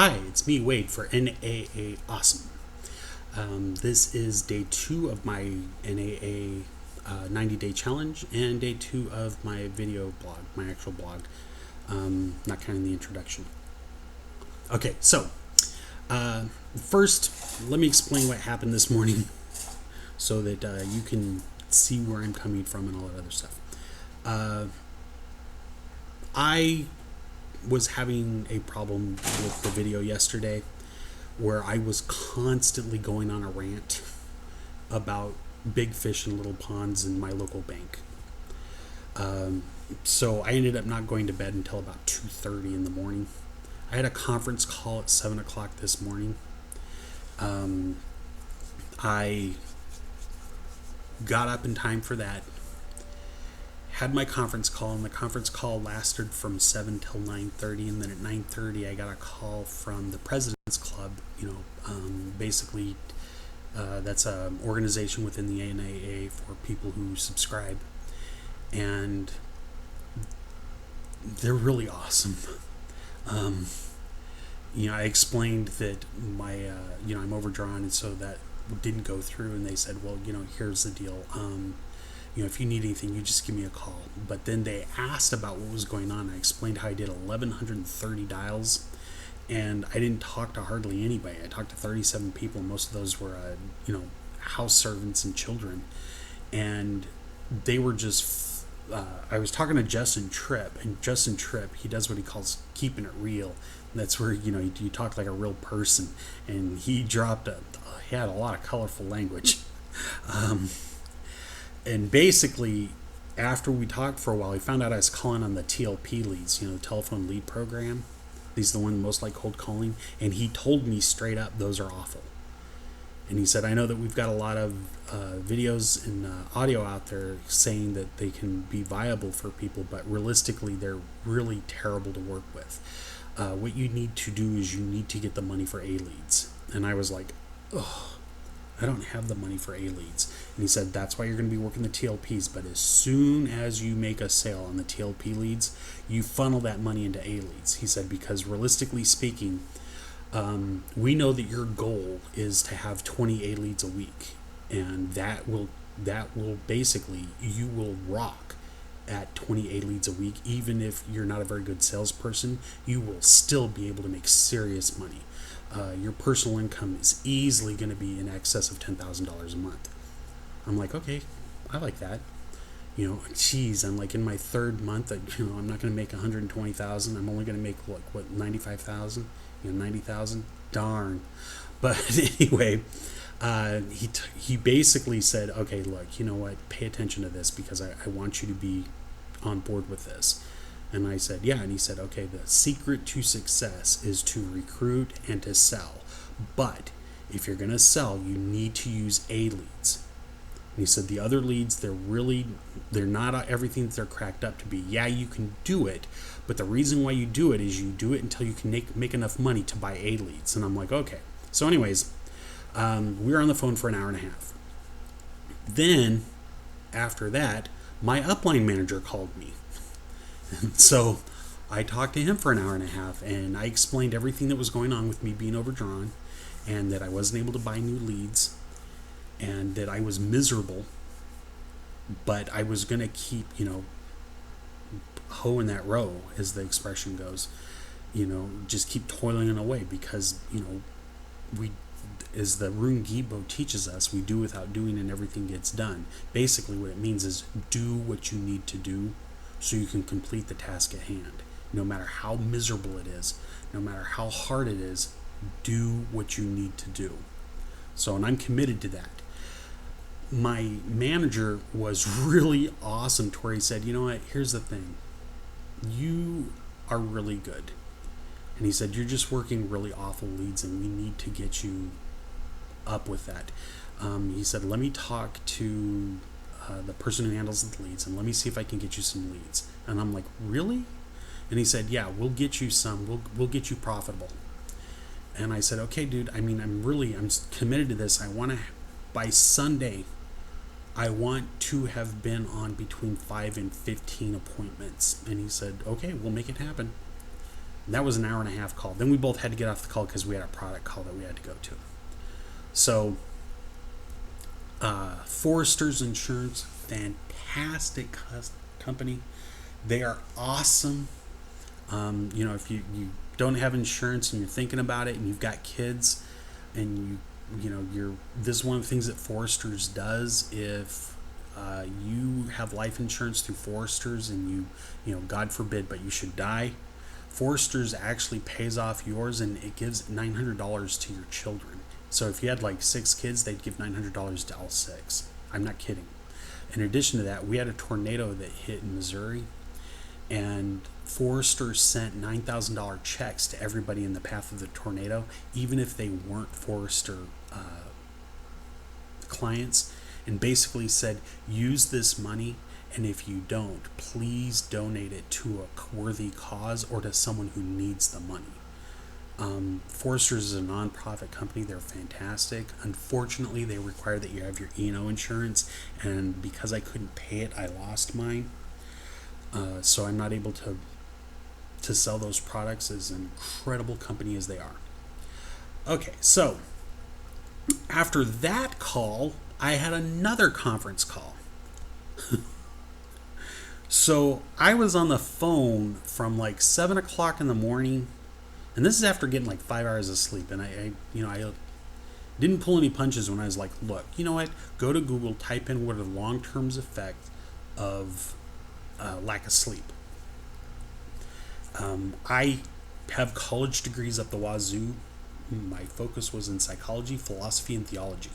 Hi, it's me, Wade, for NAA Awesome. This is day 2 of my NAA 90-day challenge and day 2 of my video blog, my actual blog, not counting the introduction. Okay, so first, let me explain what happened this morning so that you can see where I'm coming from and all that other stuff. I was having a problem with the video yesterday where I was constantly going on a rant about big fish in little ponds in my local bank. So I ended up not going to bed until about 2:30 in the morning. I had a conference call at 7 o'clock this morning. I got up in time for that, had my conference call, and the conference call lasted from 7 till 9:30, and then at 9:30 I got a call from the President's Club. Basically that's an organization within the NAA for people who subscribe, and they're really awesome. I explained that my I'm overdrawn, and so that didn't go through, and they said, well, here's the deal. If you need anything, you just give me a call. But then they asked about what was going on. I explained how I did 1,130 dials, and I didn't talk to hardly anybody. I talked to 37 people. Most of those were, house servants and children. And they were just, I was talking to Justin Tripp, and Justin Tripp, he does what he calls keeping it real. That's where, you talk like a real person. And he he had a lot of colorful language. And basically, after we talked for a while, he found out I was calling on the TLP leads, the telephone lead program. These are the ones most like cold calling. And he told me straight up, those are awful. And he said, I know that we've got a lot of videos and audio out there saying that they can be viable for people, but realistically, they're really terrible to work with. What you need to do is you need to get the money for A-leads. And I was like, ugh. I don't have the money for A-leads. And he said, that's why you're going to be working the TLPs. But as soon as you make a sale on the TLP leads, you funnel that money into A-leads. He said, because realistically speaking, we know that your goal is to have 20 A-leads a week. And that will basically, you will rock at 20 A-leads a week. Even if you're not a very good salesperson, you will still be able to make serious money. Your personal income is easily going to be in excess of $10,000 a month. I'm like, okay, I like that. I'm like in my third month. I'm not going to make 120,000. I'm only going to make 95,000. 90,000. Darn. But anyway, he basically said, okay, look, you know what? Pay attention to this because I want you to be on board with this. And I said, yeah. And he said, okay, the secret to success is to recruit and to sell. But if you're going to sell, you need to use A-leads. And he said, the other leads, they're not everything that they're cracked up to be. Yeah, you can do it. But the reason why you do it is you do it until you can make enough money to buy A-leads. And I'm like, okay. So anyways, we were on the phone for an hour and a half. Then, after that, my upline manager called me. So I talked to him for an hour and a half, and I explained everything that was going on with me being overdrawn, and that I wasn't able to buy new leads, and that I was miserable, but I was going to keep, hoeing that row, as the expression goes, just keep toiling away because, we, as the Rune Gibo teaches us, we do without doing and everything gets done. Basically what it means is do what you need to do so you can complete the task at hand. No matter how miserable it is, no matter how hard it is, do what you need to do. So, and I'm committed to that. My manager was really awesome to where he said, you know what, here's the thing. You are really good. And he said, you're just working really awful leads and we need to get you up with that. He said, let me talk to the person who handles the leads, and let me see if I can get you some leads. And I'm like, really? And he said, yeah, we'll get you some. We'll get you profitable. And I said, okay, dude. I'm committed to this. I want to, by Sunday, I want to have been on between 5 and 15 appointments. And he said, okay, we'll make it happen. And that was an hour and a half call. Then we both had to get off the call because we had a product call that we had to go to. So, Forrester's Insurance, fantastic company. They are awesome. If you don't have insurance and you're thinking about it and you've got kids and this is one of the things that Forrester's does. If you have life insurance through Forrester's and God forbid, but you should die, Forrester's actually pays off yours and it gives $900 to your children. So if you had like 6 kids, they'd give $900 to all 6. I'm not kidding. In addition to that, we had a tornado that hit in Missouri, and Forrester sent $9,000 checks to everybody in the path of the tornado, even if they weren't Forrester clients, and basically said, use this money, and if you don't, please donate it to a worthy cause or to someone who needs the money. Forrester's is a non-profit company. They're fantastic. Unfortunately, they require that you have your E&O insurance, and because I couldn't pay it, I lost mine. So I'm not able to sell those products, as an incredible company as they are. Okay, so after that call, I had another conference call. So I was on the phone from like 7 o'clock in the morning, and this is after getting like 5 hours of sleep. And I didn't pull any punches when I was like, look, you know what? Go to Google, type in what are the long-term effects of lack of sleep. I have college degrees up the wazoo. My focus was in psychology, philosophy, and theology.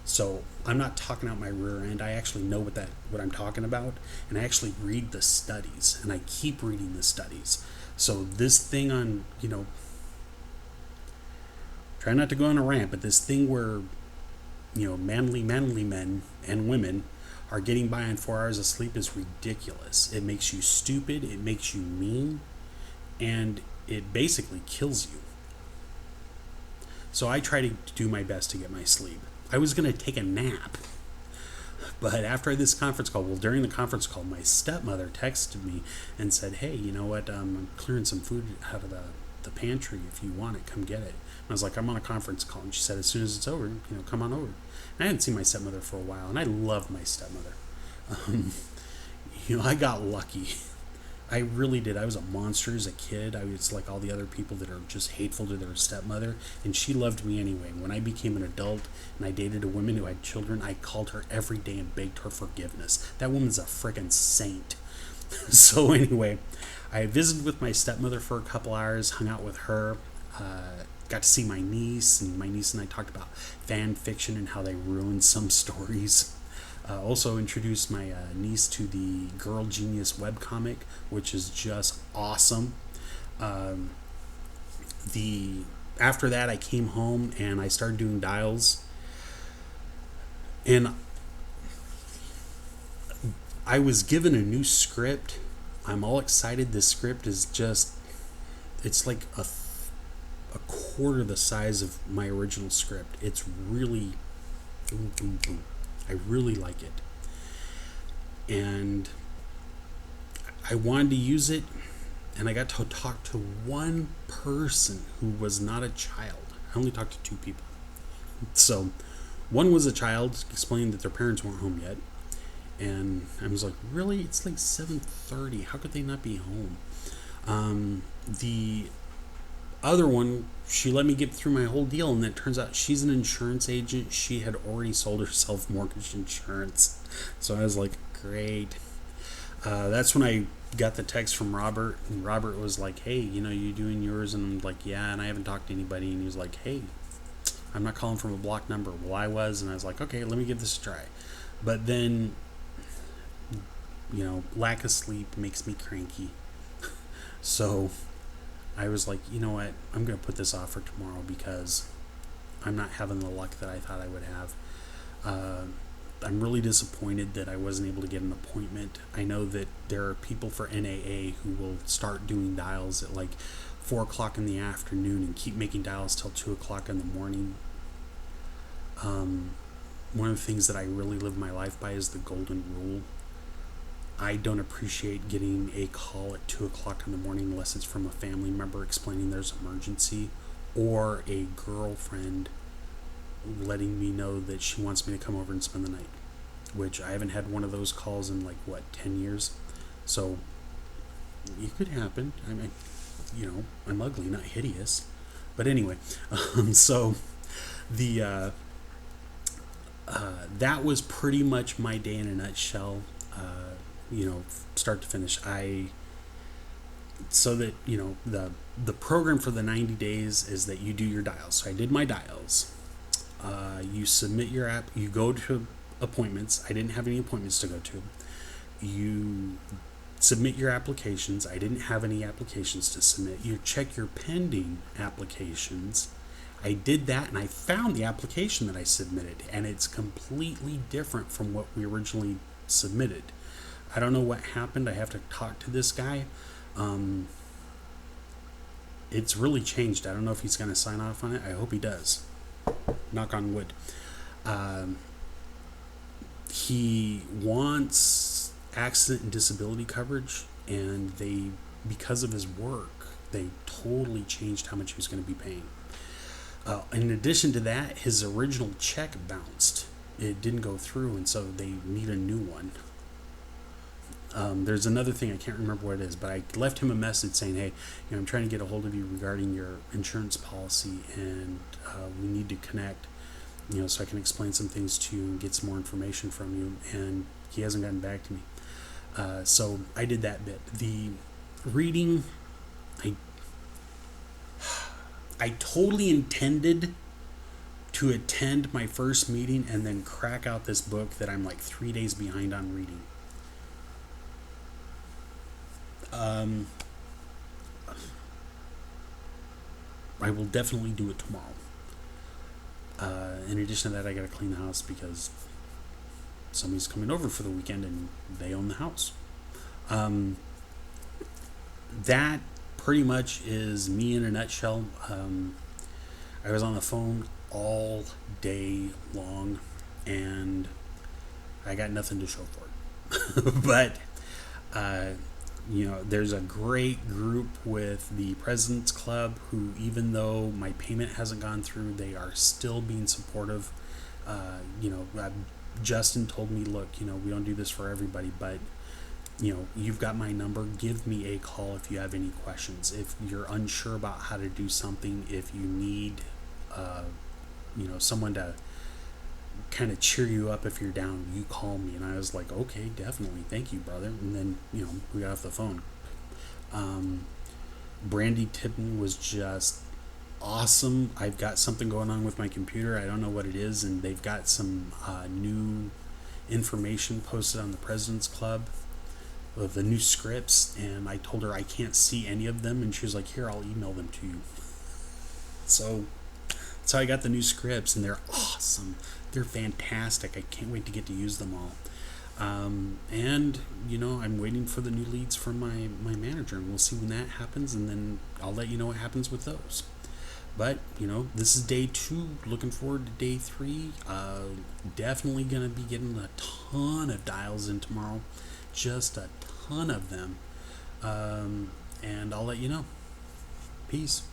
So I'm not talking out my rear end. I actually know what I'm talking about, and I actually read the studies, and I keep reading the studies. So this thing on, try not to go on a rant, but this thing where, manly men and women are getting by on 4 hours of sleep is ridiculous. It makes you stupid, it makes you mean, and it basically kills you. So I try to do my best to get my sleep. I was going to take a nap, but after this conference call, during the conference call, my stepmother texted me and said, hey, you know what, I'm clearing some food out of the pantry. If you want it, come get it. And I was like, I'm on a conference call. And she said, as soon as it's over, come on over. And I hadn't seen my stepmother for a while, and I loved my stepmother. I got lucky. I really did. I was a monster as a kid. I was like all the other people that are just hateful to their stepmother, and she loved me anyway. When I became an adult and I dated a woman who had children, I called her every day and begged her forgiveness. That woman's a freaking saint. So anyway, I visited with my stepmother for a couple hours, hung out with her, got to see my niece, and my niece and I talked about fan fiction and how they ruined some stories. Also introduced my niece to the Girl Genius webcomic, which is just awesome. After that, I came home and I started doing dials. And I was given a new script. I'm all excited. This script is it's like a quarter the size of my original script. It's really... I really like it, and I wanted to use it, and I got to talk to one person who was not a child. I only talked to 2 people. So one was a child, explaining that their parents weren't home yet, and I was like, really? It's like 7:30. How could they not be home? The other one, she let me get through my whole deal, and it turns out she's an insurance agent. She had already sold herself mortgage insurance. So I was like, great. That's when I got the text from Robert, and Robert was like, hey, you doing yours? And I'm like, yeah, and I haven't talked to anybody. And he was like, hey, I'm not calling from a blocked number. Well, I was, and I was like, okay, let me give this a try. But then, lack of sleep makes me cranky. So I was like, you know what, I'm going to put this off for tomorrow because I'm not having the luck that I thought I would have. I'm really disappointed that I wasn't able to get an appointment. I know that there are people for NAA who will start doing dials at like 4 o'clock in the afternoon and keep making dials till 2 o'clock in the morning. One of the things that I really live my life by is the golden rule. I don't appreciate getting a call at 2 o'clock in the morning unless it's from a family member explaining there's an emergency, or a girlfriend letting me know that she wants me to come over and spend the night, which I haven't had one of those calls in like, what, 10 years? So it could happen. I mean, I'm ugly, not hideous. But anyway, so the that was pretty much my day in a nutshell. Start to finish. So that the program for the 90 days is that you do your dials. So I did my dials. You submit your app. You go to appointments. I didn't have any appointments to go to. You submit your applications. I didn't have any applications to submit. You check your pending applications. I did that, and I found the application that I submitted, and it's completely different from what we originally submitted. I don't know what happened. I have to talk to this guy. It's really changed. I don't know if he's going to sign off on it. I hope he does. Knock on wood. He wants accident and disability coverage, and because of his work, they totally changed how much he was going to be paying. In addition to that, his original check bounced. It didn't go through, and so they need a new one. There's another thing, I can't remember what it is, but I left him a message saying, hey, I'm trying to get a hold of you regarding your insurance policy, and we need to connect, so I can explain some things to you and get some more information from you. And he hasn't gotten back to me. So I did that bit. The reading, I totally intended to attend my first meeting and then crack out this book that I'm like 3 days behind on reading. I will definitely do it tomorrow. In addition to that, I gotta clean the house because somebody's coming over for the weekend and they own the house. That pretty much is me in a nutshell. I was on the phone all day long and I got nothing to show for it. But there's a great group with the President's Club who, even though my payment hasn't gone through, they are still being supportive. Justin told me, look, we don't do this for everybody, but you've got my number. Give me a call if you have any questions. If you're unsure about how to do something, if you need someone to kind of cheer you up if you're down, you call me. And I was like, okay, definitely, thank you, brother. And then we got off the phone. Brandy Tippin was just awesome. I've got something going on with my computer. I don't know what it is, and they've got some new information posted on the President's Club of the new scripts, and I told her I can't see any of them, and she was like, here, I'll email them to you. So that's how I got the new scripts, and they're awesome. They're fantastic. I can't wait to get to use them all. And I'm waiting for the new leads from my manager, and we'll see when that happens, and then I'll let you know what happens with those. But this is day 2. Looking forward to day 3. Definitely gonna be getting a ton of dials in tomorrow, just a ton of them. And I'll let you know. Peace.